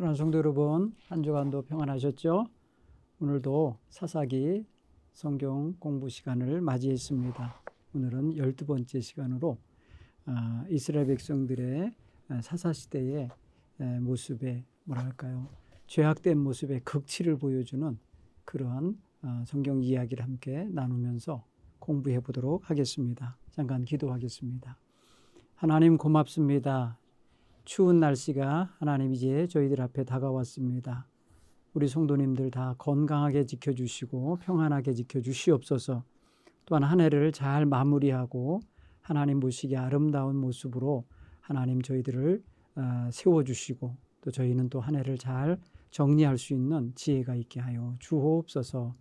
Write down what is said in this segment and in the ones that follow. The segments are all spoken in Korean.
사랑하는 성도 여러분, 한 주간도 평안하셨죠? 오늘도 사사기 성경 공부 시간을 맞이했습니다. 오늘은 12번째 시간으로 이스라엘 백성들의 사사시대의 모습에 뭐랄까요? 죄악된 모습의 극치를 보여주는 그러한 성경 이야기를 함께 나누면서 공부해 보도록 하겠습니다. 잠깐 기도하겠습니다. 하나님 고맙습니다. 추운 날씨가 하나님 이제 저희들 앞에 다가왔습니다. 우리 성도님들 다 건강하게 지켜주시고 평안하게 지켜주시옵소서. 또한 한 해를 잘 마무리하고 하나님 보시기에 아름다운 모습으로 하나님 저희들을 세워주시고 또 저희는 또 한 해를 잘 정리할 수 있는 지혜가 있게 하여 주옵소서.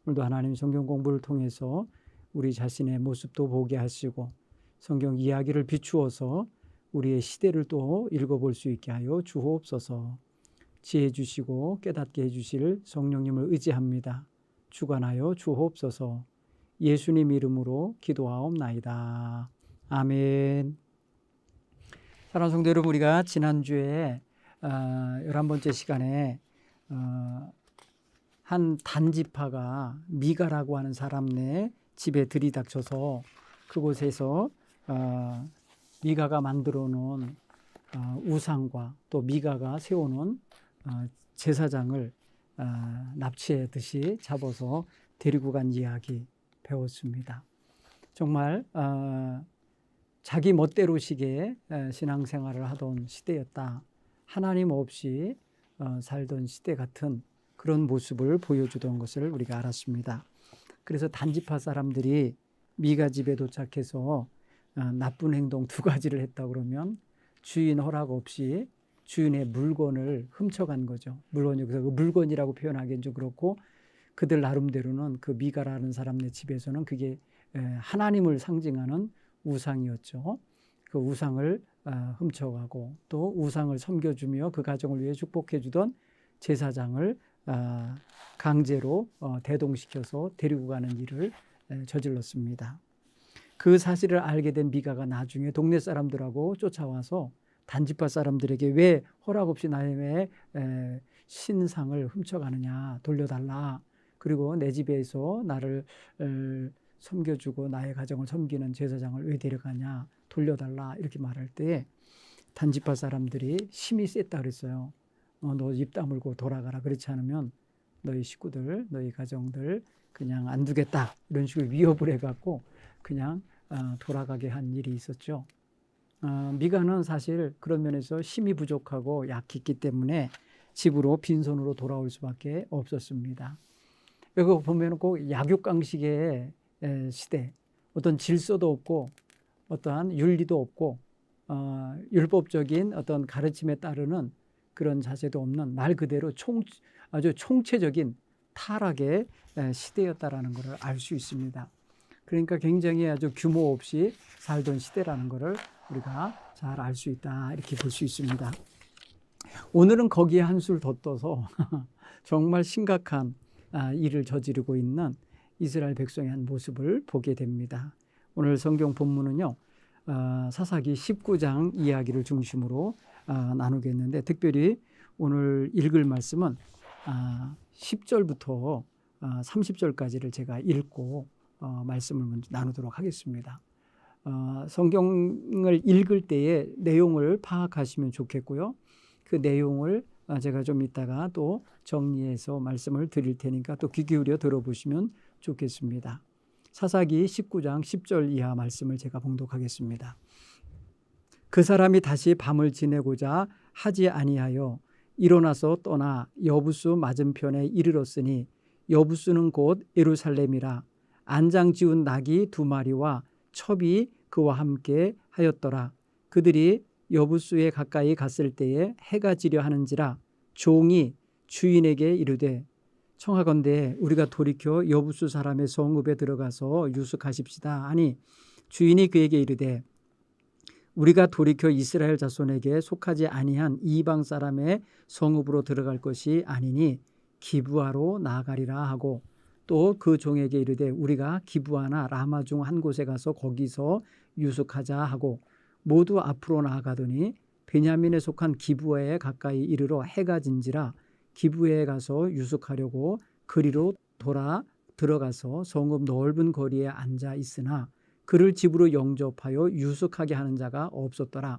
오늘도 하나님 성경 공부를 통해서 우리 자신의 모습도 보게 하시고 성경 이야기를 비추어서 우리의 시대를 또 읽어볼 수 있게 하여 주옵소서. 지혜 주시고 깨닫게 해주실 성령님을 의지합니다. 주관하여 주옵소서. 예수님 이름으로 기도하옵나이다. 아멘. 사랑하는 성도 여러분, 우리가 지난주에 11번째 시간에 한 단지파가 미가라고 하는 사람네 집에 들이닥쳐서 그곳에서 미가가 만들어 놓은 우상과 또 미가가 세워놓은 제사장을 납치하듯이 잡아서 데리고 간 이야기 배웠습니다. 정말 자기 멋대로식의 신앙생활을 하던 시대였다. 하나님 없이 살던 시대 같은 그런 모습을 보여주던 것을 우리가 알았습니다. 그래서 단지파 사람들이 미가 집에 도착해서 나쁜 행동 두 가지를 했다 그러면 주인 허락 없이 주인의 물건을 훔쳐간 거죠. 물건, 여기서 그 물건이라고 표현하기엔 좀 그렇고 그들 나름대로는 그 미가라는 사람네 집에서는 그게 하나님을 상징하는 우상이었죠. 그 우상을 훔쳐가고 또 우상을 섬겨주며 그 가정을 위해 축복해주던 제사장을 강제로 대동시켜서 데리고 가는 일을 저질렀습니다. 그 사실을 알게 된 미가가 나중에 동네 사람들하고 쫓아와서 단지파 사람들에게 왜 허락 없이 나의 신상을 훔쳐가느냐, 돌려달라. 그리고 내 집에서 나를 섬겨주고 나의 가정을 섬기는 제사장을 왜 데려가냐, 돌려달라. 이렇게 말할 때 단지파 사람들이 힘이 셌다 그랬어요. 너 입 다물고 돌아가라. 그렇지 않으면 너희 식구들, 너희 가정들 그냥 안 두겠다. 이런 식으로 위협을 해갖고 그냥 돌아가게 한 일이 있었죠. 미가는 사실 그런 면에서 힘이 부족하고 약했기 때문에 집으로 빈손으로 돌아올 수밖에 없었습니다. 여기 보면 꼭 약육강식의 시대, 어떤 질서도 없고 어떠한 윤리도 없고 율법적인 어떤 가르침에 따르는 그런 자세도 없는 말 그대로 아주 총체적인 타락의 시대였다라는 것을 알 수 있습니다. 그러니까 굉장히 아주 규모 없이 살던 시대라는 것을 우리가 잘 알 수 있다, 이렇게 볼 수 있습니다. 오늘은 거기에 한술 더 떠서 정말 심각한 일을 저지르고 있는 이스라엘 백성의 한 모습을 보게 됩니다. 오늘 성경 본문은요, 사사기 19장 이야기를 중심으로 나누겠는데 특별히 오늘 읽을 말씀은 10절부터 30절까지를 제가 읽고 말씀을 먼저 나누도록 하겠습니다. 성경을 읽을 때에 내용을 파악하시면 좋겠고요. 그 내용을 제가 좀 이따가 또 정리해서 말씀을 드릴 테니까 또 귀 기울여 들어보시면 좋겠습니다. 사사기 19장 10절 이하 말씀을 제가 봉독하겠습니다. 그 사람이 다시 밤을 지내고자 하지 아니하여 일어나서 떠나 여부수 맞은편에 이르렀으니 여부수는 곧 예루살렘이라. 안장 지운 낙이 2마리와 첩이 그와 함께 하였더라. 그들이 여부수에 가까이 갔을 때에 해가 지려 하는지라 종이 주인에게 이르되 청하건대 우리가 돌이켜 여부수 사람의 성읍에 들어가서 유숙하십시다 하니 주인이 그에게 이르되 우리가 돌이켜 이스라엘 자손에게 속하지 아니한 이방 사람의 성읍으로 들어갈 것이 아니니 기브아로 나아가리라 하고 또 그 종에게 이르되 우리가 기브아나 라마 중 한 곳에 가서 거기서 유숙하자 하고 모두 앞으로 나아가더니 베냐민에 속한 기브아에 가까이 이르러 해가 진지라 기브아에 가서 유숙하려고 그리로 돌아 들어가서 성읍 넓은 거리에 앉아 있으나 그를 집으로 영접하여 유숙하게 하는 자가 없었더라.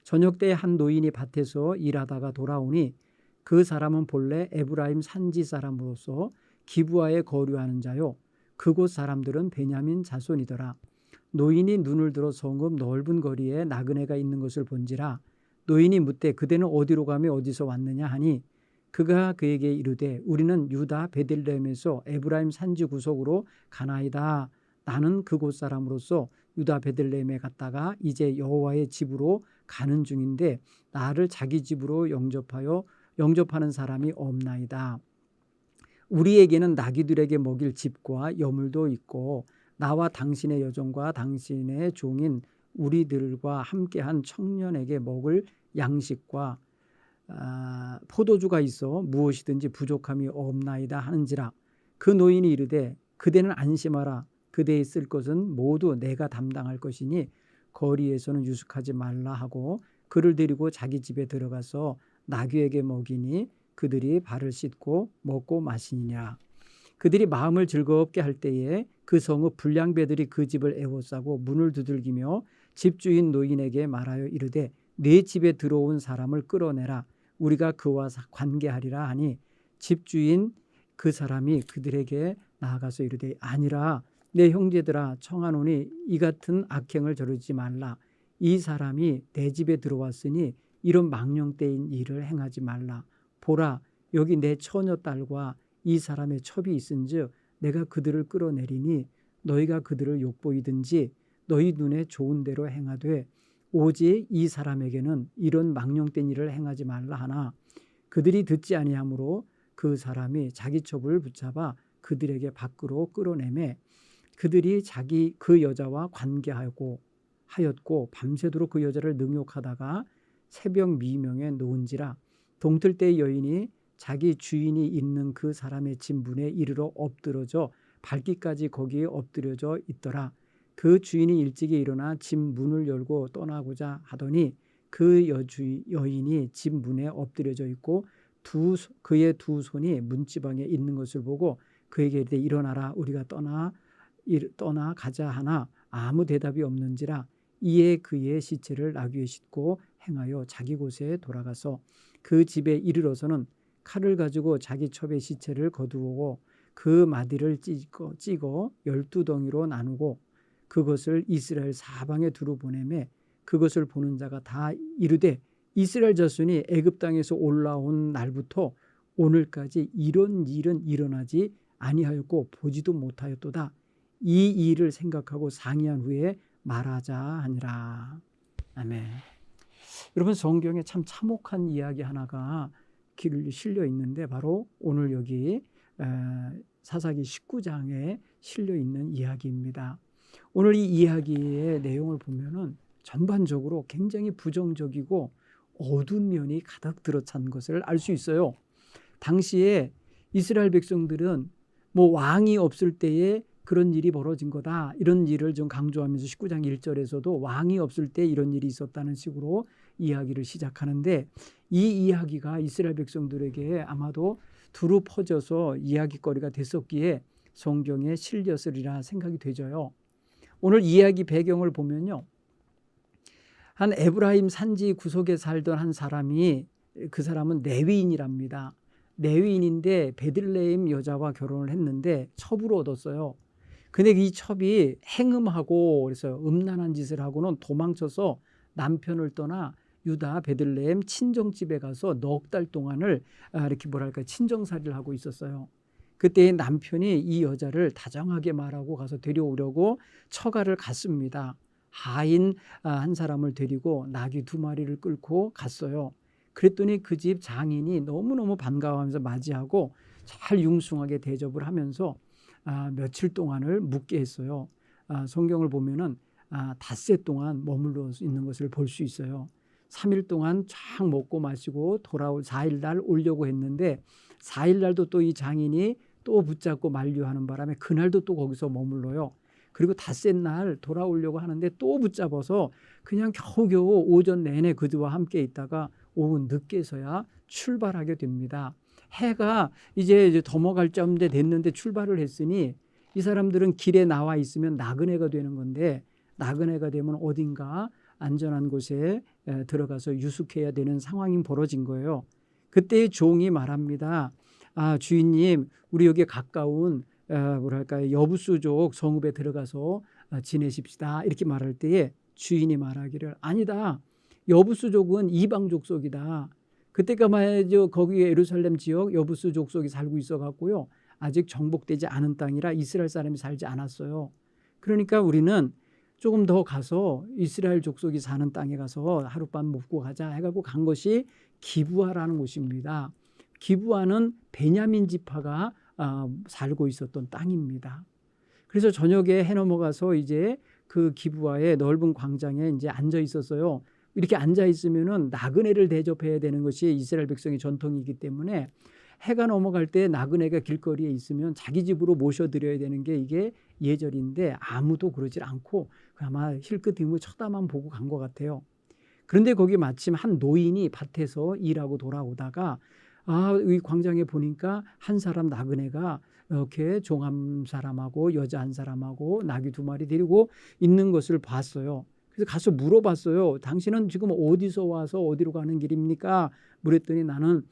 저녁 때에 한 노인이 밭에서 일하다가 돌아오니 그 사람은 본래 에브라임 산지 사람으로서 기브아에 거류하는 자요 그곳 사람들은 베냐민 자손이더라. 노인이 눈을 들어 성읍 넓은 거리에 나그네가 있는 것을 본지라 노인이 묻되 그대는 어디로 가며 어디서 왔느냐 하니 그가 그에게 이르되 우리는 유다 베들레헴에서 에브라임 산지 구석으로 가나이다. 나는 그곳 사람으로서 유다 베들레헴에 갔다가 이제 여호와의 집으로 가는 중인데 나를 자기 집으로 영접하는 사람이 없나이다. 우리에게는 나귀들에게 먹일 집과 여물도 있고 나와 당신의 여종과 당신의 종인 우리들과 함께한 청년에게 먹을 양식과 포도주가 있어 무엇이든지 부족함이 없나이다 하는지라. 그 노인이 이르되 그대는 안심하라. 그대의 쓸 것은 모두 내가 담당할 것이니 거리에서는 유숙하지 말라 하고 그를 데리고 자기 집에 들어가서 나귀에게 먹이니 그들이 발을 씻고 먹고 마시니라. 그들이 마음을 즐겁게 할 때에 그 성읍 불량배들이 그 집을 에워싸고 문을 두들기며 집주인 노인에게 말하여 이르되 내 집에 들어온 사람을 끌어내라. 우리가 그와 관계하리라 하니 집주인 그 사람이 그들에게 나아가서 이르되 아니라 내 형제들아 청하노니 이 같은 악행을 저르지 말라. 이 사람이 내 집에 들어왔으니 이런 망령되인 일을 행하지 말라. 보라 여기 내 처녀딸과 이 사람의 첩이 있은즉 내가 그들을 끌어내리니 너희가 그들을 욕보이든지 너희 눈에 좋은 대로 행하되 오직 이 사람에게는 이런 망령된 일을 행하지 말라 하나 그들이 듣지 아니하므로 그 사람이 자기 첩을 붙잡아 그들에게 밖으로 끌어내매 그들이 그 여자와 관계하였고 밤새도록 그 여자를 능욕하다가 새벽 미명에 놓은지라. 동틀 때 여인이 자기 주인이 있는 그 사람의 집 문에 이르러 엎드러져 발기까지 거기에 엎드려져 있더라. 그 주인이 일찍이 일어나 집 문을 열고 떠나고자 하더니 그 여인이 집 문에 엎드려져 있고 그의 두 손이 문지방에 있는 것을 보고 그에게 이르되 일어나라 우리가 떠나 가자 하나 아무 대답이 없는지라. 이에 그의 시체를 나귀에 싣고 행하여 자기 곳에 돌아가서 그 집에 이르러서는 칼을 가지고 자기 첩의 시체를 거두고 그 마디를 찢어 12덩이로 나누고 그것을 이스라엘 사방에 두루 보내매 그것을 보는 자가 다 이르되 이스라엘 자손이 애굽 땅에서 올라온 날부터 오늘까지 이런 일은 일어나지 아니하였고 보지도 못하였도다. 이 일을 생각하고 상의한 후에 말하자 하니라. 아멘. 여러분 성경에 참 참혹한 이야기 하나가 실려 있는데 바로 오늘 여기 사사기 19장에 실려 있는 이야기입니다. 오늘 이 이야기의 내용을 보면은 전반적으로 굉장히 부정적이고 어두운 면이 가득 들어찬 것을 알 수 있어요. 당시에 이스라엘 백성들은 뭐 왕이 없을 때에 그런 일이 벌어진 거다. 이런 일을 좀 강조하면서 19장 1절에서도 왕이 없을 때 이런 일이 있었다는 식으로 이야기를 시작하는데 이 이야기가 이스라엘 백성들에게 아마도 두루 퍼져서 이야기거리가 됐었기에 성경에 실렸으리라 생각이 되져요. 오늘 이야기 배경을 보면요. 한 에브라임 산지 구석에 살던 한 사람이 그 사람은 레위인이랍니다. 레위인인데 베들레헴 여자와 결혼을 했는데 첩으로 얻었어요. 근데 이 첩이 행음하고 그래서 음란한 짓을 하고는 도망쳐서 남편을 떠나 유다 베들레헴 친정집에 가서 넉 달 동안을 이렇게 친정살이를 하고 있었어요. 그때 남편이 이 여자를 다정하게 말하고 가서 데려오려고 처가를 갔습니다. 하인 한 사람을 데리고 나귀 2마리를 끌고 갔어요. 그랬더니 그 집 장인이 너무너무 반가워하면서 맞이하고 잘 융숭하게 대접을 하면서 며칠 동안을 묵게 했어요. 성경을 보면은 닷새 동안 머물러 있는 것을 볼 수 있어요. 3일 동안 쫙 먹고 마시고 돌아올 4일 날 오려고 했는데 4일 날도 또 이 장인이 또 붙잡고 만류하는 바람에 그날도 또 거기서 머물러요. 그리고 닷새 날 돌아오려고 하는데 또 붙잡아서 그냥 겨우겨우 오전 내내 그들과 함께 있다가 오후 늦게서야 출발하게 됩니다. 해가 이제 넘어갈 쯤에 됐는데 출발을 했으니 이 사람들은 길에 나와 있으면 나그네가 되는 건데, 나그네가 되면 어딘가 안전한 곳에 들어가서 유숙해야 되는 상황이 벌어진 거예요. 그때 종이 말합니다. 아, 주인님, 우리 여기 가까운 뭐랄까요, 여부수족 성읍에 들어가서 지내십시다. 이렇게 말할 때에 주인이 말하기를, 아니다. 여부수족은 이방 족속이다. 그때까지 거기 예루살렘 지역 여부수 족속이 살고 있어 갖고요, 아직 정복되지 않은 땅이라 이스라엘 사람이 살지 않았어요. 그러니까 우리는 조금 더 가서 이스라엘 족속이 사는 땅에 가서 하룻밤 묵고 가자 해갖고 간 것이 기브아라는 곳입니다. 기브아는 베냐민 지파가 살고 있었던 땅입니다. 그래서 저녁에 해 넘어가서 이제 그 기브아의 넓은 광장에 이제 앉아 있었어요. 이렇게 앉아 있으면은 나그네를 대접해야 되는 것이 이스라엘 백성의 전통이기 때문에 해가 넘어갈 때 나그네가 길거리에 있으면 자기 집으로 모셔드려야 되는 게 이게 예절인데, 아무도 그러질 않고 아마 힐끗히고 쳐다만 보고 간 것 같아요. 그런데 거기 마침 한 노인이 밭에서 일하고 돌아오다가 이 광장에 보니까 한 사람 나그네가 이렇게 종 한 사람하고 여자 한 사람하고 나귀 2마리 데리고 있는 것을 봤어요. 그래서 가서 물어봤어요. 당신은 지금 어디서 와서 어디로 가는 길입니까? 물었더니 나는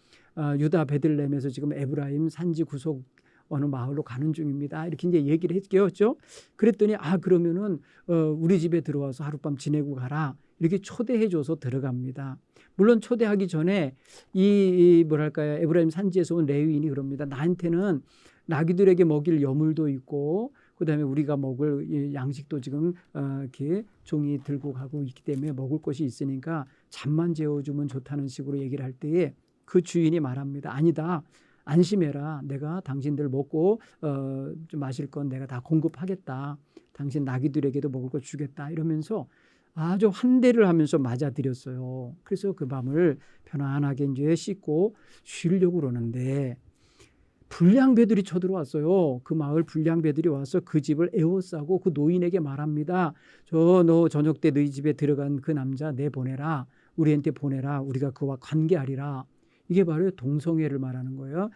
유다 베들레헴에서 지금 에브라임 산지 구석 어느 마을로 가는 중입니다. 이렇게 이제 얘기를 했죠. 그랬더니 그러면은 우리 집에 들어와서 하룻밤 지내고 가라. 이렇게 초대해줘서 들어갑니다. 물론 초대하기 전에 이 뭐랄까요, 에브라임 산지에서 온 레위인이 그럽니다. 나한테는 나귀들에게 먹일 여물도 있고, 그다음에 우리가 먹을 양식도 지금 이렇게 종이 들고 가고 있기 때문에 먹을 것이 있으니까 잠만 재워주면 좋다는 식으로 얘기를 할 때에 그 주인이 말합니다. 아니다. 안심해라. 내가 당신들 먹고 좀 마실 건 내가 다 공급하겠다. 당신 나귀들에게도 먹을 거 주겠다. 이러면서 아주 환대를 하면서 맞아들였어요. 그래서 그 밤을 편안하게 이제 씻고 쉬려고 그러는데 불량배들이 쳐들어왔어요. 그 마을 불량배들이 와서 그 집을 에워싸고 그 노인에게 말합니다. 너 저녁 때 너희 집에 들어간 그 남자 내보내라. 우리한테 보내라. 우리가 그와 관계하리라. 이게 바로 동성애를 말하는 거예요.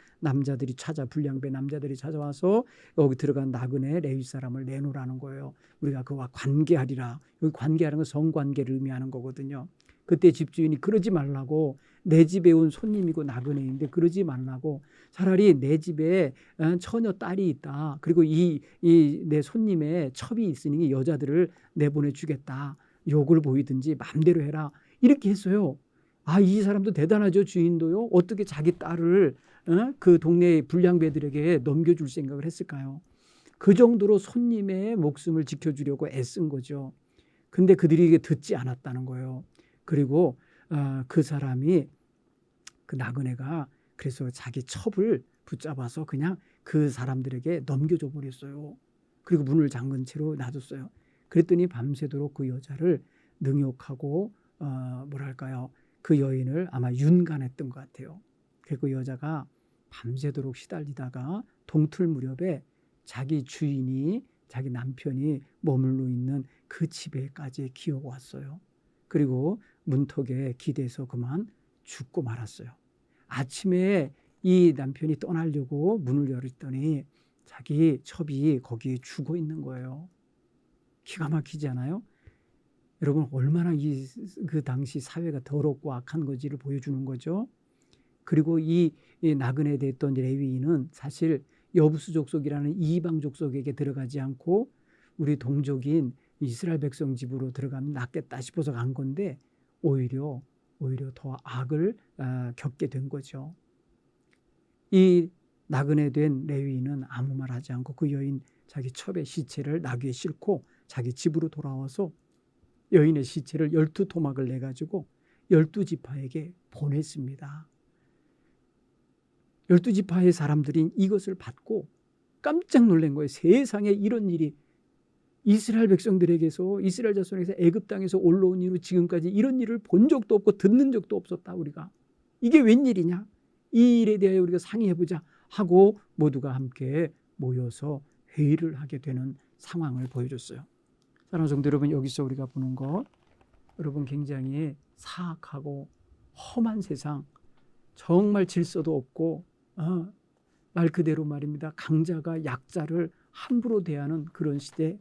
불량배 남자들이 찾아와서 여기 들어간 나그네 레위 사람을 내놓으라는 거예요. 우리가 그와 관계하리라. 여기 관계하는 건 성관계를 의미하는 거거든요. 그때 집주인이 그러지 말라고, 내 집에 온 손님이고 나그네인데 그러지 말라고, 차라리 내 집에 처녀 딸이 있다. 그리고 이 내 손님의 첩이 있으니 여자들을 내보내 주겠다. 욕을 보이든지 마음대로 해라. 이렇게 했어요. 이 사람도 대단하죠. 주인도요. 어떻게 자기 딸을 그 동네 불량배들에게 넘겨줄 생각을 했을까요? 그 정도로 손님의 목숨을 지켜주려고 애쓴 거죠. 근데 그들이 이게 듣지 않았다는 거예요. 그리고 그 사람이, 그 나그네가 그래서 자기 첩을 붙잡아서 그냥 그 사람들에게 넘겨줘 버렸어요. 그리고 문을 잠근 채로 놔뒀어요. 그랬더니 밤새도록 그 여자를 능욕하고 뭐랄까요, 그 여인을 아마 윤간했던 것 같아요. 그리고 그 여자가 밤새도록 시달리다가 동틀 무렵에 자기 주인이, 자기 남편이 머물러 있는 그 집에까지 기어왔어요. 그리고 문턱에 기대서 그만 죽고 말았어요. 아침에 이 남편이 떠나려고 문을 열었더니 자기 첩이 거기에 죽어 있는 거예요. 기가 막히지 않아요? 여러분, 얼마나 그 당시 사회가 더럽고 악한 건지를 보여주는 거죠. 그리고 이 나그네 됐던 레위인은 사실 여부수 족속이라는 이방 족속에게 들어가지 않고 우리 동족인 이스라엘 백성 집으로 들어가면 낫겠다 싶어서 간 건데 오히려 더 악을 겪게 된 거죠. 이 나그네 된 레위인은 아무 말 하지 않고 그 여인 자기 첩의 시체를 나귀에 싣고 자기 집으로 돌아와서 여인의 시체를 12토막을 내가지고 12지파에게 보냈습니다. 12지파의 사람들이 이것을 받고 깜짝 놀란 거예요. 세상에 이런 일이 이스라엘 백성들에게서, 이스라엘 자손에게서 애굽 땅에서 올라온 이후 지금까지 이런 일을 본 적도 없고 듣는 적도 없었다. 우리가 이게 웬일이냐, 이 일에 대하여 우리가 상의해보자 하고 모두가 함께 모여서 회의를 하게 되는 상황을 보여줬어요. 사랑하는 성도 여러분, 여기서 우리가 보는 것, 여러분 굉장히 사악하고 험한 세상, 정말 질서도 없고 말 그대로 말입니다. 강자가 약자를 함부로 대하는 그런 시대,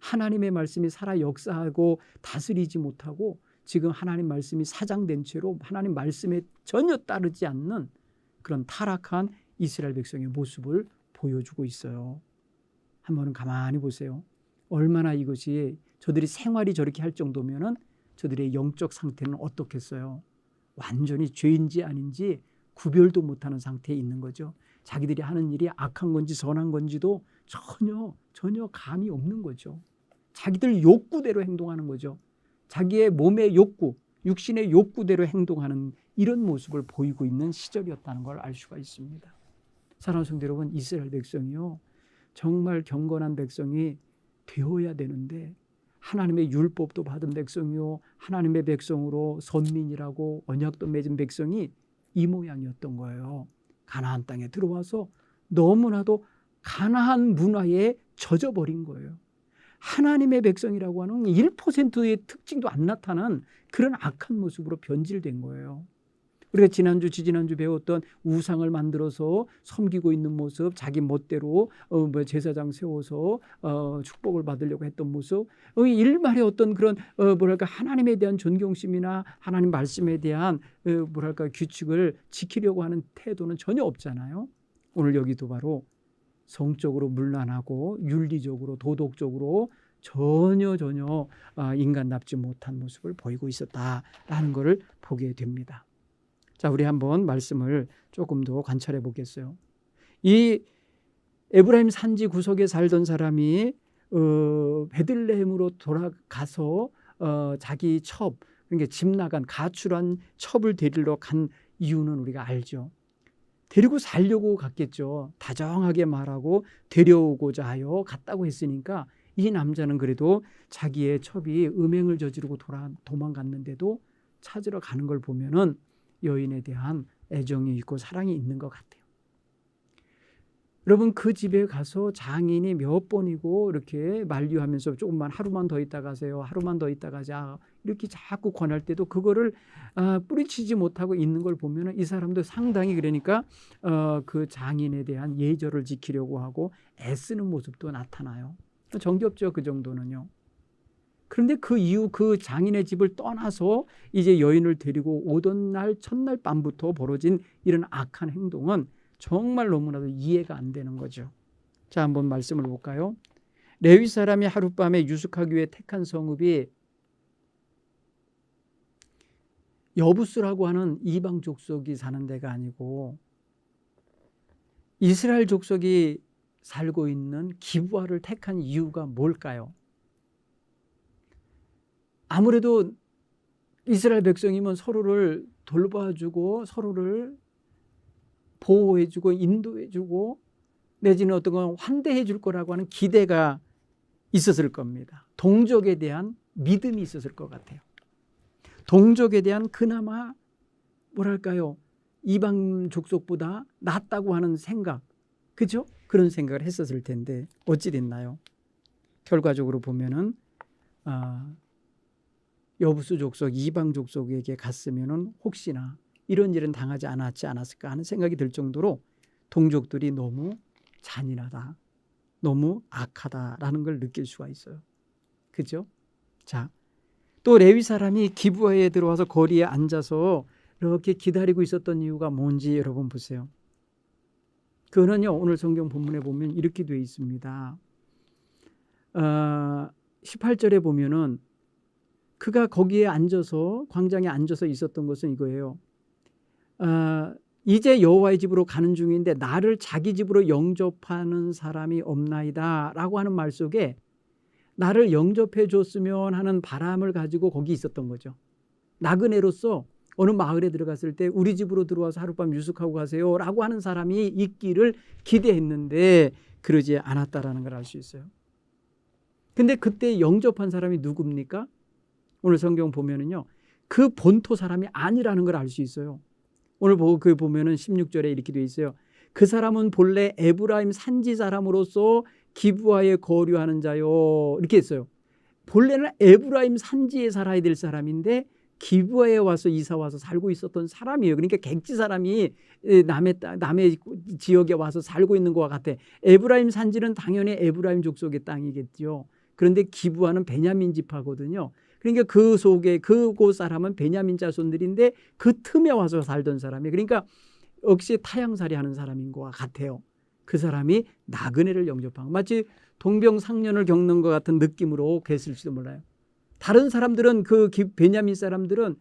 하나님의 말씀이 살아 역사하고 다스리지 못하고 지금 하나님 말씀이 사장된 채로 하나님 말씀에 전혀 따르지 않는 그런 타락한 이스라엘 백성의 모습을 보여주고 있어요. 한번 가만히 보세요. 얼마나 이것이 저들이 생활이 저렇게 할 정도면은 저들의 영적 상태는 어떻겠어요? 완전히 죄인지 아닌지 구별도 못하는 상태에 있는 거죠. 자기들이 하는 일이 악한 건지 선한 건지도 전혀 감이 없는 거죠. 자기들 욕구대로 행동하는 거죠. 자기의 몸의 욕구, 육신의 욕구대로 행동하는 이런 모습을 보이고 있는 시절이었다는 걸 알 수가 있습니다. 사랑하는 성도 여러분, 이스라엘 백성이요, 정말 경건한 백성이 되어야 되는데 하나님의 율법도 받은 백성이요, 하나님의 백성으로 선민이라고 언약도 맺은 백성이 이 모양이었던 거예요. 가나안 땅에 들어와서 너무나도 가나안 문화에 젖어버린 거예요. 하나님의 백성이라고 하는 1%의 특징도 안 나타난 그런 악한 모습으로 변질된 거예요. 우리가 지지난주 배웠던 우상을 만들어서 섬기고 있는 모습, 자기 멋대로 제사장 세워서 축복을 받으려고 했던 모습, 일말의 어떤 그런 하나님에 대한 존경심이나 하나님 말씀에 대한 규칙을 지키려고 하는 태도는 전혀 없잖아요. 오늘 여기도 바로 성적으로 문란하고 윤리적으로 도덕적으로 전혀 인간답지 못한 모습을 보이고 있었다라는 것을 보게 됩니다. 자, 우리 한번 말씀을 조금 더 관찰해 보겠어요. 이 에브라임 산지 구석에 살던 사람이 베들레헴으로 돌아가서 자기 첩, 그러니까 집 나간 가출한 첩을 데리러 간 이유는 우리가 알죠. 데리고 살려고 갔겠죠. 다정하게 말하고 데려오고자 하여 갔다고 했으니까 이 남자는 그래도 자기의 첩이 음행을 저지르고 도망갔는데도 찾으러 가는 걸 보면은 여인에 대한 애정이 있고 사랑이 있는 것 같아요. 여러분, 그 집에 가서 장인이 몇 번이고 이렇게 만류하면서 조금만 하루만 더 있다 가세요. 하루만 더 있다 가자. 이렇게 자꾸 권할 때도 그거를 뿌리치지 못하고 있는 걸 보면 이 사람도 상당히 그러니까 그 장인에 대한 예절을 지키려고 하고 애쓰는 모습도 나타나요. 정겹죠, 그 정도는요. 그런데 그 이후 그 장인의 집을 떠나서 이제 여인을 데리고 오던 날 첫날 밤부터 벌어진 이런 악한 행동은 정말 너무나도 이해가 안 되는 거죠. 자, 한번 말씀을 볼까요? 레위 사람이 하룻밤에 유숙하기 위해 택한 성읍이 여부스라고 하는 이방 족속이 사는 데가 아니고 이스라엘 족속이 살고 있는 기브아를 택한 이유가 뭘까요? 아무래도 이스라엘 백성이면 서로를 돌봐주고 서로를 보호해주고 인도해주고 내지는 어떤 건 환대해줄 거라고 하는 기대가 있었을 겁니다. 동족에 대한 믿음이 있었을 것 같아요. 동족에 대한 그나마 이방 족속보다 낫다고 하는 생각, 그죠? 그런 생각을 했었을 텐데 어찌 됐나요? 결과적으로 보면은 여부스 족속, 이방 족속에게 갔으면은 혹시나 이런 일은 당하지 않았을까 하는 생각이 들 정도로 동족들이 너무 잔인하다, 너무 악하다라는 걸 느낄 수가 있어요. 그죠? 자, 또 레위 사람이 기브아에 들어와서 거리에 앉아서 이렇게 기다리고 있었던 이유가 뭔지 여러분 보세요. 그거는요, 오늘 성경 본문에 보면 이렇게 되어 있습니다. 18절에 보면은 그가 거기에 앉아서 광장에 앉아서 있었던 것은 이거예요. 이제 여호와의 집으로 가는 중인데 나를 자기 집으로 영접하는 사람이 없나이다 라고 하는 말 속에 나를 영접해 줬으면 하는 바람을 가지고 거기 있었던 거죠. 나그네로서 어느 마을에 들어갔을 때 우리 집으로 들어와서 하룻밤 유숙하고 가세요 라고 하는 사람이 있기를 기대했는데 그러지 않았다라는 걸 알 수 있어요. 근데 그때 영접한 사람이 누굽니까? 오늘 성경 보면은요, 그 본토 사람이 아니라는 걸 알 수 있어요. 오늘 보면은 16절에 이렇게 되어 있어요. 그 사람은 본래 에브라임 산지 사람으로서 기브아에 거류하는 자요. 이렇게 했어요. 본래는 에브라임 산지에 살아야 될 사람인데 기브아에 와서 이사 와서 살고 있었던 사람이에요. 그러니까 객지 사람이 남의 지역에 와서 살고 있는 것과 같아. 에브라임 산지는 당연히 에브라임 족속의 땅이겠죠. 그런데 기브아는 베냐민 지파거든요. 그러니까 그 속에 그곳 사람은 베냐민 자손들인데 그 틈에 와서 살던 사람이에요. 그러니까 역시 타향살이 하는 사람인 것 같아요. 그 사람이 나그네를 영접한 마치 동병상련을 겪는 것 같은 느낌으로 그랬을지도 몰라요. 다른 사람들은 그 베냐민 사람들은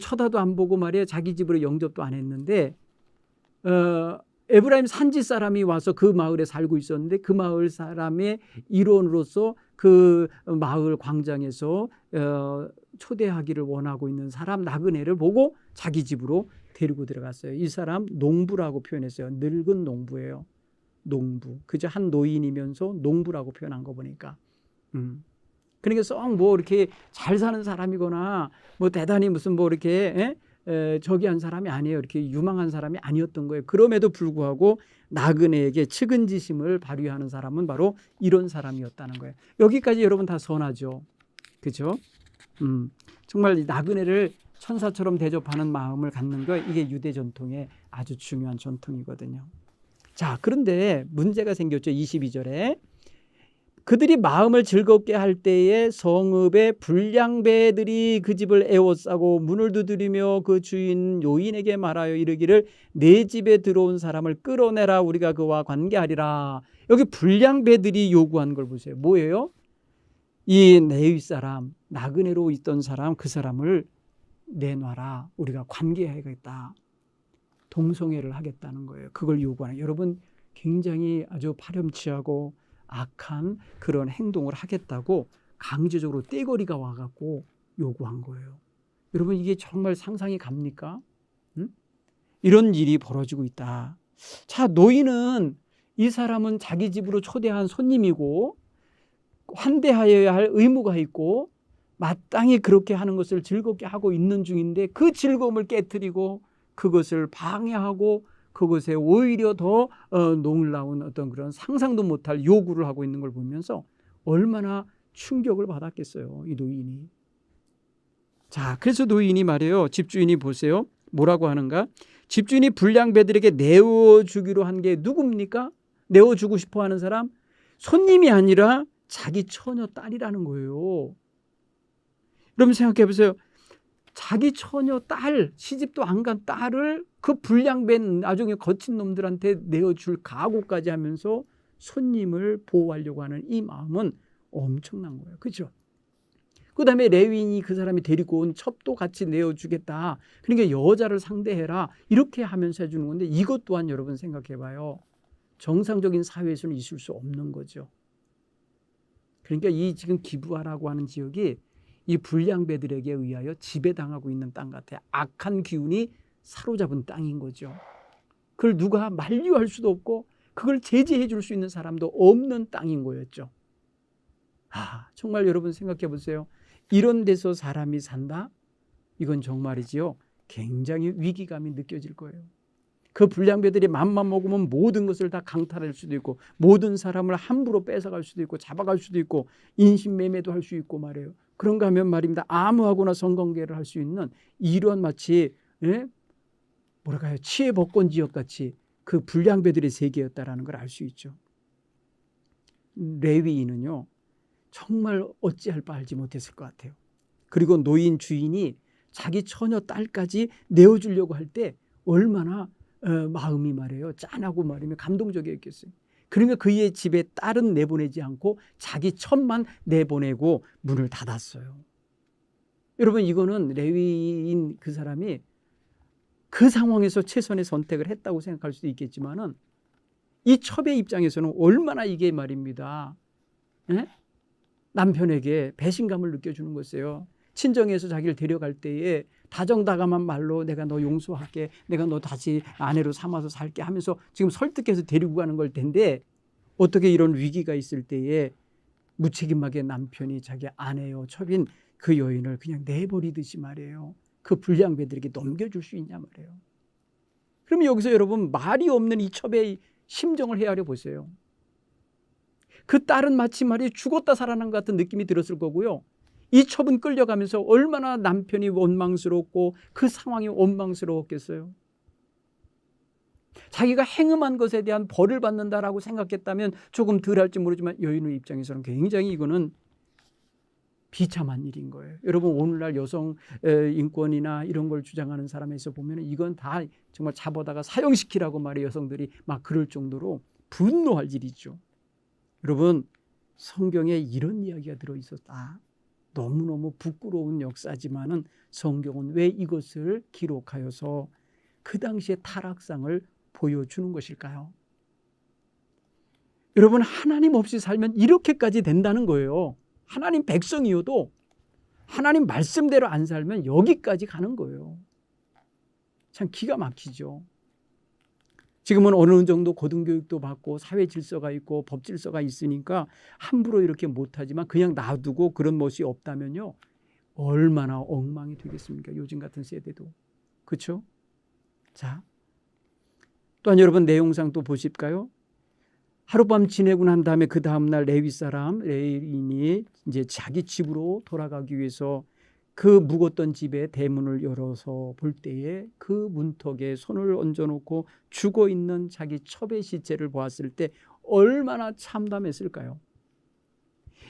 쳐다도 안 보고 말이에요. 자기 집으로 영접도 안 했는데 에브라임 산지 사람이 와서 그 마을에 살고 있었는데 그 마을 사람의 일원으로서 그 마을 광장에서 초대하기를 원하고 있는 사람 나그네를 보고 자기 집으로 데리고 들어갔어요. 이 사람 농부라고 표현했어요. 늙은 농부예요. 농부. 그저 한 노인이면서 농부라고 표현한 거 보니까. 그러니까 썩 뭐 이렇게 잘 사는 사람이거나 뭐 대단히 무슨 뭐 이렇게 저기 한 사람이 아니에요. 이렇게 유망한 사람이 아니었던 거예요. 그럼에도 불구하고 나그네에게 측은지심을 발휘하는 사람은 바로 이런 사람이었다는 거예요. 여기까지 여러분 다 선하죠. 그렇죠? 정말 나그네를 천사처럼 대접하는 마음을 갖는 거 이게 유대 전통의 아주 중요한 전통이거든요. 자, 그런데 문제가 생겼죠. 22절에 그들이 마음을 즐겁게 할 때에 성읍의 불량배들이 그 집을 에워싸고 문을 두드리며 그 주인 요인에게 말하여 이르기를 내 집에 들어온 사람을 끌어내라 우리가 그와 관계하리라. 여기 불량배들이 요구한 걸 보세요. 뭐예요? 이 내위 사람, 나그네로 있던 사람, 그 사람을 내놔라. 우리가 관계해야겠다. 동성애를 하겠다는 거예요. 그걸 요구하는. 여러분 굉장히 아주 파렴치하고 악한 그런 행동을 하겠다고 강제적으로 떼거리가 와갖고 요구한 거예요. 여러분 이게 정말 상상이 갑니까? 이런 일이 벌어지고 있다. 자, 노인은 이 사람은 자기 집으로 초대한 손님이고 환대하여야 할 의무가 있고 마땅히 그렇게 하는 것을 즐겁게 하고 있는 중인데 그 즐거움을 깨트리고 그것을 방해하고 그것에 오히려 더 놀라운 어떤 그런 상상도 못할 요구를 하고 있는 걸 보면서 얼마나 충격을 받았겠어요, 이 노인이. 자, 그래서 노인이 말해요. 집주인이 보세요. 뭐라고 하는가? 집주인이 불량배들에게 내어주기로 한 게 누굽니까? 내어주고 싶어 하는 사람? 손님이 아니라 자기 처녀 딸이라는 거예요. 여러분 생각해 보세요. 자기 처녀 딸, 시집도 안 간 딸을 그 불량배 나중에 거친 놈들한테 내어줄 각오까지 하면서 손님을 보호하려고 하는 이 마음은 엄청난 거예요. 그렇죠? 그 다음에 레위인이 그 사람이 데리고 온 첩도 같이 내어주겠다. 그러니까 여자를 상대해라. 이렇게 하면서 해주는 건데 이것 또한 여러분 생각해 봐요. 정상적인 사회에서는 있을 수 없는 거죠. 그러니까 이 지금 기브아라고 하는 지역이 이 불량배들에게 의하여 지배당하고 있는 땅 같아요. 악한 기운이 사로잡은 땅인 거죠. 그걸 누가 만류할 수도 없고 그걸 제재해 줄 수 있는 사람도 없는 땅인 거였죠. 정말 여러분 생각해 보세요. 이런 데서 사람이 산다? 이건 정말이지요. 굉장히 위기감이 느껴질 거예요. 그 불량배들이 맘만 먹으면 모든 것을 다 강탈할 수도 있고 모든 사람을 함부로 뺏어갈 수도 있고 잡아갈 수도 있고 인신매매도 할 수 있고 말이에요. 그런가 하면 말입니다. 아무하고나 성관계를 할 수 있는 이런 마치 뭐랄까요? 치외복권 지역같이 그 불량배들의 세계였다라는 걸 알 수 있죠. 레위인은요. 정말 어찌할 바 알지 못했을 것 같아요. 그리고 노인 주인이 자기 처녀 딸까지 내어주려고 할 때 얼마나 마음이 말이에요. 짠하고 말이면 감동적이었겠어요. 그러니까 그의 집에 딸은 내보내지 않고 자기 첩만 내보내고 문을 닫았어요. 여러분 이거는 레위인 그 사람이 그 상황에서 최선의 선택을 했다고 생각할 수도 있겠지만은 이 첩의 입장에서는 얼마나 이게 말입니다. 남편에게 배신감을 느껴주는 것이에요. 친정에서 자기를 데려갈 때에 다정다감한 말로 내가 너 용서할게, 내가 너 다시 아내로 삼아서 살게 하면서 지금 설득해서 데리고 가는 걸 텐데 어떻게 이런 위기가 있을 때에 무책임하게 남편이 자기 아내요 첩인 그 여인을 그냥 내버리듯이 말이에요. 그 불량배들에게 넘겨줄 수 있냐 말이에요. 그러면 여기서 여러분 말이 없는 이 첩의 심정을 헤아려 보세요. 그 딸은 마치 말이 죽었다 살아난 것 같은 느낌이 들었을 거고요. 이 첩은 끌려가면서 얼마나 남편이 원망스럽고 그 상황이 원망스러웠겠어요. 자기가 행음한 것에 대한 벌을 받는다라고 생각했다면 조금 덜 할지 모르지만 여인의 입장에서는 굉장히 이거는 비참한 일인 거예요. 여러분 오늘날 여성 인권이나 이런 걸 주장하는 사람에서 보면 이건 다 정말 잡아다가 사형시키라고 말해 여성들이 막 그럴 정도로 분노할 일이죠. 여러분 성경에 이런 이야기가 들어있었다. 너무너무 부끄러운 역사지만은 성경은 왜 이것을 기록하여서 그 당시의 타락상을 보여주는 것일까요? 여러분 하나님 없이 살면 이렇게까지 된다는 거예요. 하나님 백성이어도 하나님 말씀대로 안 살면 여기까지 가는 거예요. 참 기가 막히죠. 지금은 어느 정도 고등교육도 받고 사회 질서가 있고 법 질서가 있으니까 함부로 이렇게 못하지만 그냥 놔두고 그런 멋이 없다면요. 얼마나 엉망이 되겠습니까? 요즘 같은 세대도. 그렇죠? 자, 또한 여러분 내용상 또 보실까요? 하룻밤 지내고 난 다음에 그 다음날 레위 사람 레위인이 이제 자기 집으로 돌아가기 위해서 그 묵었던 집의 대문을 열어서 볼 때에 그 문턱에 손을 얹어놓고 죽어있는 자기 첩의 시체를 보았을 때 얼마나 참담했을까요?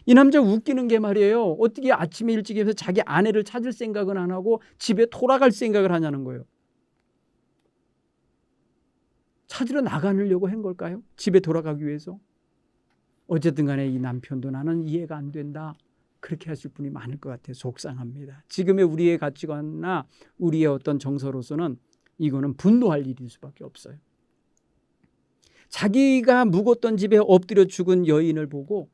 이 남자 웃기는 게 말이에요. 어떻게 아침에 일찍 일어나서 자기 아내를 찾을 생각은 안 하고 집에 돌아갈 생각을 하냐는 거예요. 찾으러 나가려고 한 걸까요? 집에 돌아가기 위해서? 어쨌든 간에 이 남편도 나는 이해가 안 된다. 그렇게 하실 분이 많을 것 같아요. 속상합니다. 지금의 우리의 가치관이나 우리의 어떤 정서로서는 이거는 분노할 일일 수밖에 없어요. 자기가 묵었던 집에 엎드려 죽은 여인을 보고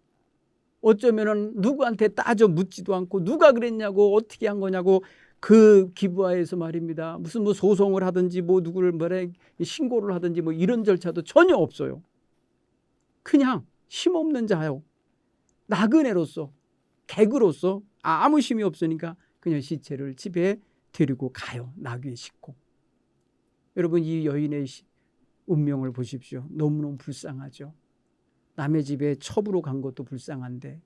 어쩌면은 누구한테 따져 묻지도 않고 누가 그랬냐고 어떻게 한 거냐고 그 기부하에서 말입니다. 무슨 뭐 소송을 하든지 뭐 누구를 뭐래 신고를 하든지 뭐 이런 절차도 전혀 없어요. 그냥 힘없는 자요. 나그네로서 개그로서 아무 힘이 없으니까 그냥 시체를 집에 데리고 가요. 나귀에 싣고. 여러분 이 여인의 운명을 보십시오. 너무너무 불쌍하죠. 남의 집에 첩으로 간 것도 불쌍한데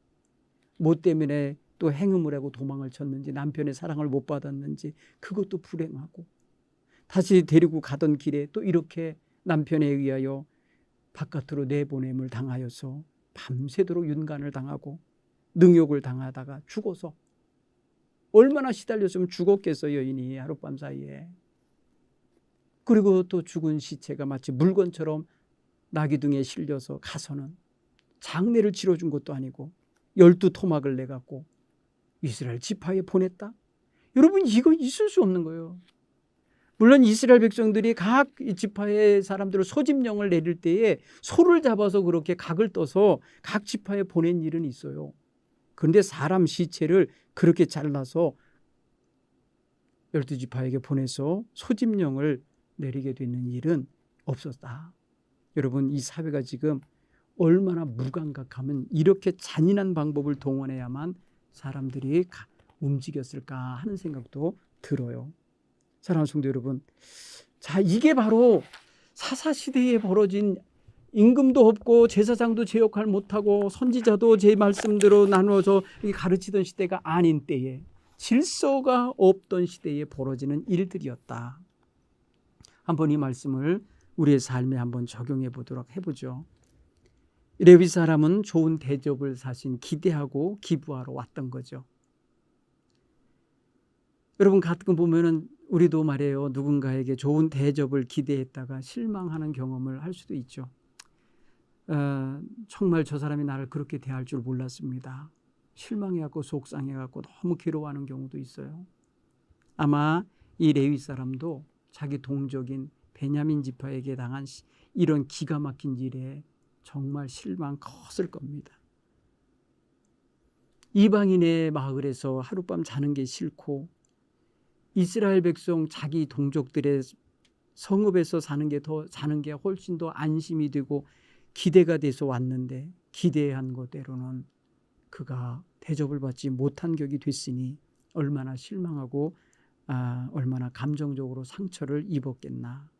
뭐 때문에 또 행음을 하고 도망을 쳤는지 남편의 사랑을 못 받았는지 그것도 불행하고 다시 데리고 가던 길에 또 이렇게 남편에 의하여 바깥으로 내보냄을 당하여서 밤새도록 윤간을 당하고 능욕을 당하다가 죽어서 얼마나 시달렸으면 죽었겠어 여인이 하룻밤 사이에. 그리고 또 죽은 시체가 마치 물건처럼 나귀등에 실려서 가서는 장례를 치러준 것도 아니고 12토막을 내갖고 이스라엘 지파에 보냈다? 여러분 이거 있을 수 없는 거예요. 물론 이스라엘 백성들이 각 지파의 사람들을 소집령을 내릴 때에 소를 잡아서 그렇게 각을 떠서 각 지파에 보낸 일은 있어요. 그런데 사람 시체를 그렇게 잘라서 12지파에게 보내서 소집령을 내리게 되는 일은 없었다. 여러분 이 사회가 지금 얼마나 무감각하면 이렇게 잔인한 방법을 동원해야만 사람들이 움직였을까 하는 생각도 들어요. 사랑하는 성도 여러분, 자 이게 바로 사사시대에 벌어진 임금도 없고 제사장도 제 역할 못하고 선지자도 제 말씀대로 나누어서 가르치던 시대가 아닌 때에 질서가 없던 시대에 벌어지는 일들이었다. 한번 이 말씀을 우리의 삶에 한번 적용해 보도록 해보죠. 레위 사람은 좋은 대접을 사신 기대하고 기부하러 왔던 거죠. 여러분 가끔 보면은 우리도 말이에요. 누군가에게 좋은 대접을 기대했다가 실망하는 경험을 할 수도 있죠. 정말 저 사람이 나를 그렇게 대할 줄 몰랐습니다. 실망해갖고 속상해갖고 너무 괴로워하는 경우도 있어요. 아마 이 레위 사람도 자기 동족인 베냐민 지파에게 당한 이런 기가 막힌 일에 정말 실망 컸을 겁니다. 이방인의 마을에서 하룻밤 자는 게 싫고 이스라엘 백성 자기 동족들의 성읍에서 사는 게 훨씬 더 안심이 되고 기대가 돼서 왔는데 기대한 것대로는 그가 대접을 받지 못한 격이 됐으니 얼마나 실망하고 얼마나 감정적으로 상처를 입었겠나.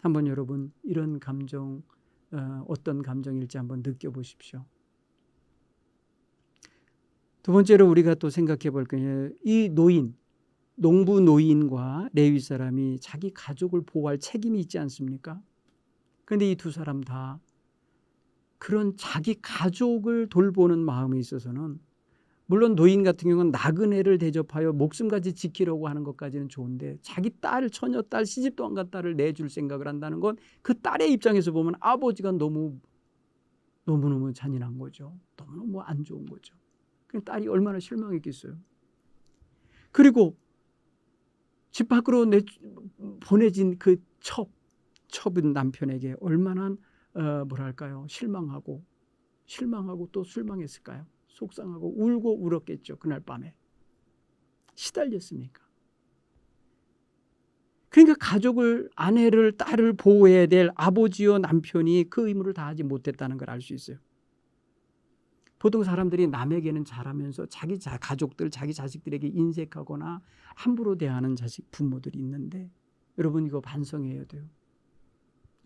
한번 여러분 이런 감정 어떤 감정일지 한번 느껴보십시오. 두 번째로 우리가 또 생각해 볼 거예요. 이 농부 노인과 레위 사람이 자기 가족을 보호할 책임이 있지 않습니까? 그런데 이 두 사람 다 그런 자기 가족을 돌보는 마음에 있어서는, 물론 노인 같은 경우는 나그네를 대접하여 목숨까지 지키려고 하는 것까지는 좋은데, 자기 딸, 처녀딸, 시집도 안 간 딸을 내줄 생각을 한다는 건 그 딸의 입장에서 보면 아버지가 너무너무 잔인한 거죠. 너무너무 안 좋은 거죠. 그 딸이 얼마나 실망했겠어요. 그리고 집 밖으로 보내진 그 첩은 남편에게 얼마나 실망하고 또 실망했을까요? 속상하고 울고 울었겠죠. 그날 밤에 시달렸으니까. 그러니까 가족을, 아내를, 딸을 보호해야 될 아버지요 남편이 그 의무를 다하지 못했다는 걸 알 수 있어요. 보통 사람들이 남에게는 잘하면서 자기 가족들, 자기 자식들에게 인색하거나 함부로 대하는 부모들이 있는데, 여러분 이거 반성해야 돼요.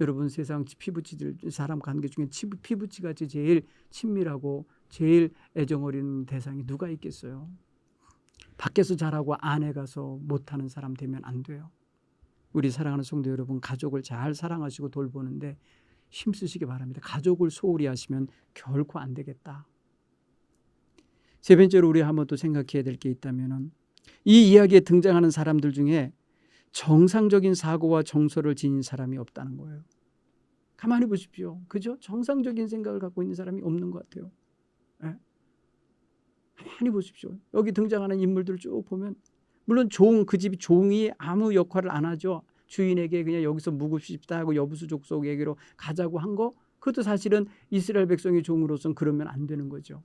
여러분 세상 피부치들, 사람 관계 중에 피부치같이 제일 친밀하고 제일 애정 어린 대상이 누가 있겠어요? 밖에서 잘하고 안에 가서 못하는 사람 되면 안 돼요. 우리 사랑하는 성도 여러분, 가족을 잘 사랑하시고 돌보는데 힘쓰시기 바랍니다. 가족을 소홀히 하시면 결코 안 되겠다. 세 번째로 우리 한번 또 생각해야 될 게 있다면, 이 이야기에 등장하는 사람들 중에 정상적인 사고와 정서를 지닌 사람이 없다는 거예요. 가만히 보십시오. 그죠? 정상적인 생각을 갖고 있는 사람이 없는 것 같아요. 네? 가만히 보십시오. 여기 등장하는 인물들 쭉 보면, 물론 그 집이 종이 아무 역할을 안 하죠. 주인에게 그냥 여기서 묵고 싶다 하고 여부수 족속에게로 가자고 한 거, 그것도 사실은 이스라엘 백성의 종으로서는 그러면 안 되는 거죠.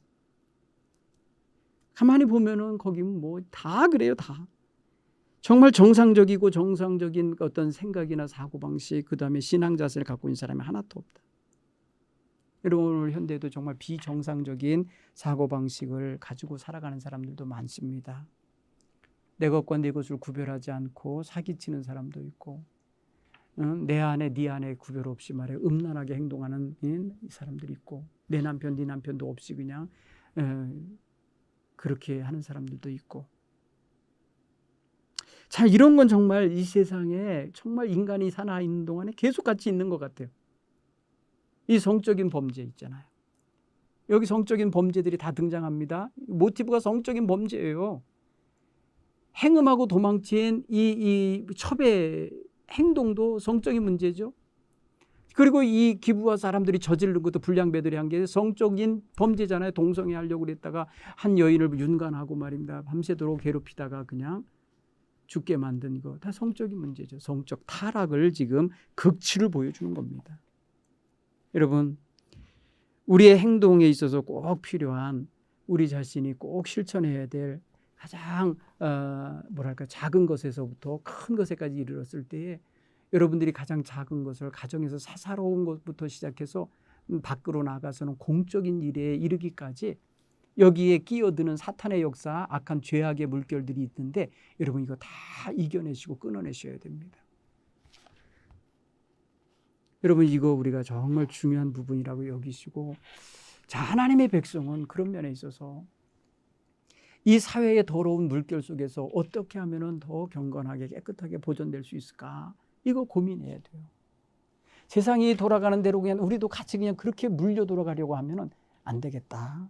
가만히 보면은 거기 뭐 다 그래요. 다 정말 정상적이고 정상적인 어떤 생각이나 사고방식, 그 다음에 신앙 자세를 갖고 있는 사람이 하나도 없다. 여러분 오늘 현대도 정말 비정상적인 사고방식을 가지고 살아가는 사람들도 많습니다. 내 것과 네 것을 구별하지 않고 사기치는 사람도 있고, 내 안에 네 안에 구별 없이 음란하게 행동하는 사람들이 있고, 내 남편 네 남편도 없이 그냥 그렇게 하는 사람들도 있고. 자, 이런 건 정말 이 세상에 정말 인간이 살아 있는 동안에 계속 같이 있는 것 같아요. 이 성적인 범죄 있잖아요. 여기 성적인 범죄들이 다 등장합니다. 모티브가 성적인 범죄예요. 행음하고 도망친 이 첩의 행동도 성적인 문제죠. 그리고 이 기부와 사람들이 저지른 것도 불량배들이 한 게 성적인 범죄잖아요. 동성애 하려고 그랬다가 한 여인을 윤간하고 말입니다. 밤새도록 괴롭히다가 그냥 죽게 만든 거 다 성적인 문제죠. 성적 타락을 지금 극치를 보여주는 겁니다. 여러분, 우리의 행동에 있어서 꼭 필요한, 우리 자신이 꼭 실천해야 될 가장 작은 것에서부터 큰 것에까지 이르렀을 때에, 여러분들이 가장 작은 것을 가정에서 사사로운 것부터 시작해서 밖으로 나가서는 공적인 일에 이르기까지 여기에 끼어드는 사탄의 역사, 악한 죄악의 물결들이 있는데, 여러분 이거 다 이겨내시고 끊어내셔야 됩니다. 여러분 이거 우리가 정말 중요한 부분이라고 여기시고, 자, 하나님의 백성은 그런 면에 있어서 이 사회의 더러운 물결 속에서 어떻게 하면 더 경건하게 깨끗하게 보존될 수 있을까, 이거 고민해야 돼요. 세상이 돌아가는 대로 그냥 우리도 같이 그냥 그렇게 물려 돌아가려고 하면 안 되겠다.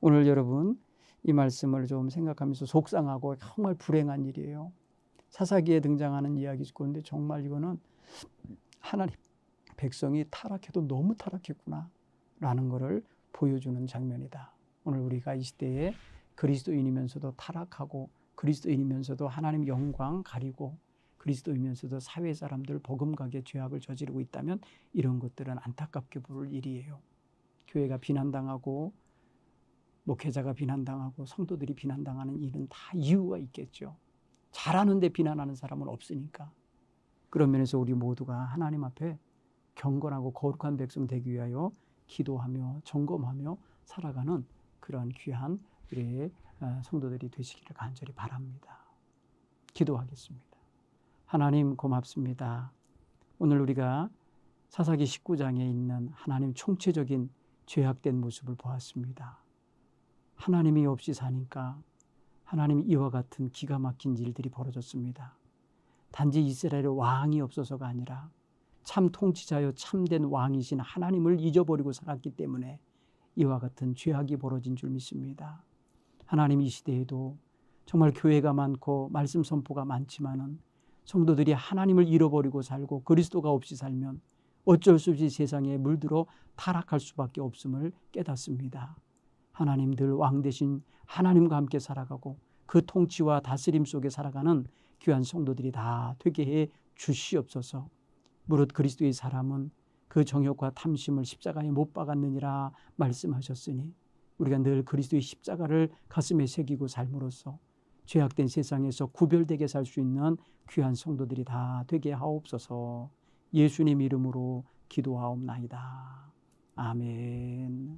오늘 여러분 이 말씀을 좀 생각하면서 속상하고 정말 불행한 일이에요. 사사기에 등장하는 이야기죠. 그런데 정말 이거는 하나님 백성이 타락해도 너무 타락했구나 라는 것을 보여주는 장면이다. 오늘 우리가 이 시대에 그리스도인이면서도 타락하고, 그리스도인이면서도 하나님 영광 가리고, 그리스도이면서도 사회 사람들 버금가게 죄악을 저지르고 있다면 이런 것들은 안타깝게 볼 일이에요. 교회가 비난당하고 목회자가 비난당하고 성도들이 비난당하는 일은 다 이유가 있겠죠. 잘하는데 비난하는 사람은 없으니까. 그런 면에서 우리 모두가 하나님 앞에 경건하고 거룩한 백성 되기 위하여 기도하며 점검하며 살아가는 그러한 귀한 우리의 성도들이 되시기를 간절히 바랍니다. 기도하겠습니다. 하나님 고맙습니다. 오늘 우리가 사사기 19장에 있는 하나님 총체적인 죄악된 모습을 보았습니다. 하나님이 없이 사니까 하나님 이와 같은 기가 막힌 일들이 벌어졌습니다. 단지 이스라엘의 왕이 없어서가 아니라 참 통치자여 참된 왕이신 하나님을 잊어버리고 살았기 때문에 이와 같은 죄악이 벌어진 줄 믿습니다. 하나님 이 시대에도 정말 교회가 많고 말씀 선포가 많지만은 성도들이 하나님을 잃어버리고 살고 그리스도가 없이 살면 어쩔 수 없이 세상에 물들어 타락할 수밖에 없음을 깨닫습니다. 하나님 늘 왕 대신 하나님과 함께 살아가고 그 통치와 다스림 속에 살아가는 귀한 성도들이 다 되게 해 주시옵소서. 무릇 그리스도의 사람은 그 정욕과 탐심을 십자가에 못 박았느니라 말씀하셨으니 우리가 늘 그리스도의 십자가를 가슴에 새기고 삶으로써 죄악된 세상에서 구별되게 살 수 있는 귀한 성도들이 다 되게 하옵소서. 예수님 이름으로 기도하옵나이다. 아멘.